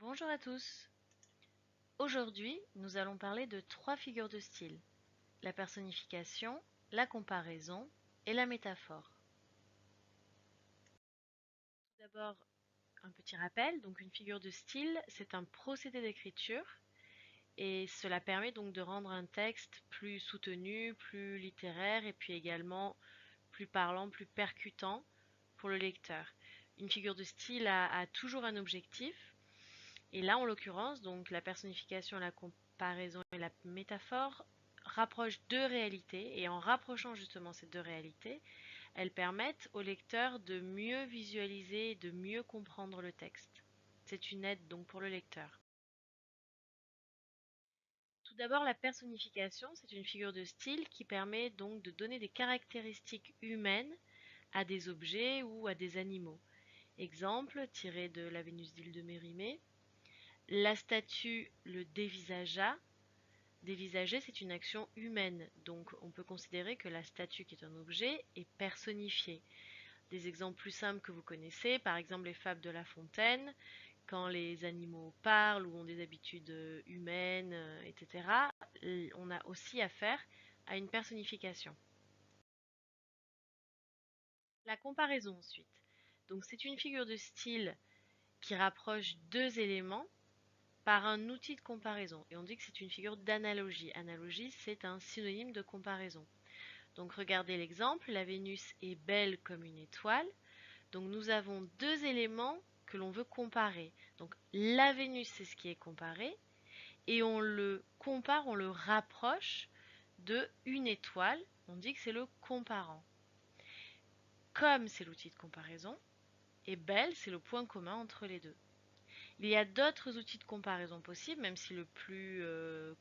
Bonjour à tous. Aujourd'hui, nous allons parler de trois figures de style: la personnification, la comparaison et la métaphore. Tout d'abord, un petit rappel. Donc, une figure de style, c'est un procédé d'écriture et cela permet donc de rendre un texte plus soutenu, plus littéraire et puis également plus parlant, plus percutant pour le lecteur. Une figure de style a toujours un objectif. Et là, en l'occurrence, donc la personnification, la comparaison et la métaphore rapprochent deux réalités, et en rapprochant justement ces deux réalités, elles permettent au lecteur de mieux visualiser et de mieux comprendre le texte. C'est une aide donc pour le lecteur. Tout d'abord, la personnification, c'est une figure de style qui permet donc de donner des caractéristiques humaines à des objets ou à des animaux. Exemple tiré de la Vénus d'île de Mérimée. La statue le dévisagea. Dévisager, c'est une action humaine, donc on peut considérer que la statue qui est un objet est personnifiée. Des exemples plus simples que vous connaissez, par exemple les fables de La Fontaine, quand les animaux parlent ou ont des habitudes humaines, etc. On a aussi affaire à une personnification. La comparaison ensuite. Donc c'est une figure de style qui rapproche deux éléments par un outil de comparaison. Et on dit que c'est une figure d'analogie. Analogie, c'est un synonyme de comparaison. Donc regardez l'exemple, la Vénus est belle comme une étoile. Donc nous avons deux éléments que l'on veut comparer. Donc la Vénus, c'est ce qui est comparé, et on le compare, on le rapproche de une étoile. On dit que c'est le comparant. Comme c'est l'outil de comparaison, et belle, c'est le point commun entre les deux. Il y a d'autres outils de comparaison possibles, même si le plus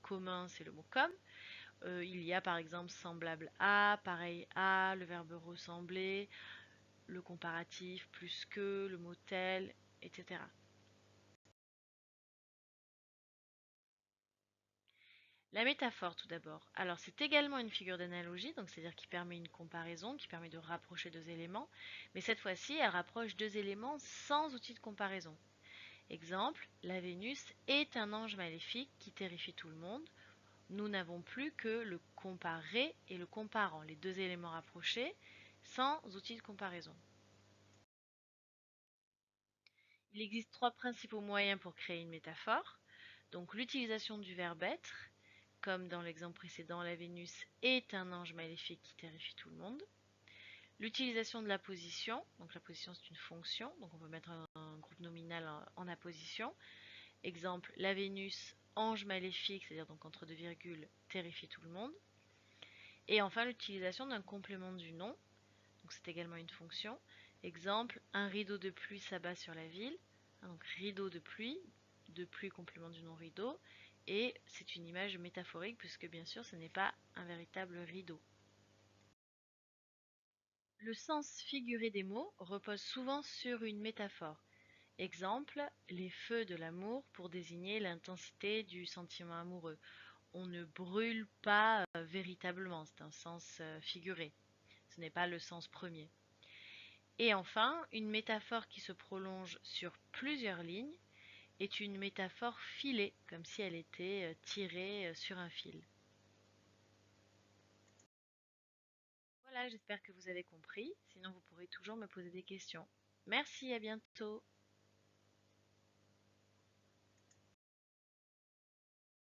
commun c'est le mot comme. Il y a par exemple semblable à, pareil à, le verbe ressembler, le comparatif, plus que, le mot tel, etc. La métaphore tout d'abord. Alors c'est également une figure d'analogie, donc c'est-à-dire qui permet une comparaison, qui permet de rapprocher deux éléments, mais cette fois-ci elle rapproche deux éléments sans outil de comparaison. Exemple, la Vénus est un ange maléfique qui terrifie tout le monde. Nous n'avons plus que le comparé et le comparant, les deux éléments rapprochés, sans outil de comparaison. Il existe trois principaux moyens pour créer une métaphore. Donc l'utilisation du verbe être, comme dans l'exemple précédent, la Vénus est un ange maléfique qui terrifie tout le monde. L'utilisation de la position, donc la position c'est une fonction, donc on peut mettre un groupe nominal en apposition. Exemple, la Vénus, ange maléfique, c'est-à-dire donc entre deux virgules, terrifie tout le monde. Et enfin, l'utilisation d'un complément du nom, donc c'est également une fonction. Exemple, un rideau de pluie s'abat sur la ville. Donc rideau de pluie complément du nom rideau. Et c'est une image métaphorique puisque bien sûr ce n'est pas un véritable rideau. Le sens figuré des mots repose souvent sur une métaphore. Exemple, les feux de l'amour pour désigner l'intensité du sentiment amoureux. On ne brûle pas véritablement, c'est un sens figuré. Ce n'est pas le sens premier. Et enfin, une métaphore qui se prolonge sur plusieurs lignes est une métaphore filée, comme si elle était tirée sur un fil. Voilà, j'espère que vous avez compris. Sinon, vous pourrez toujours me poser des questions. Merci, à bientôt.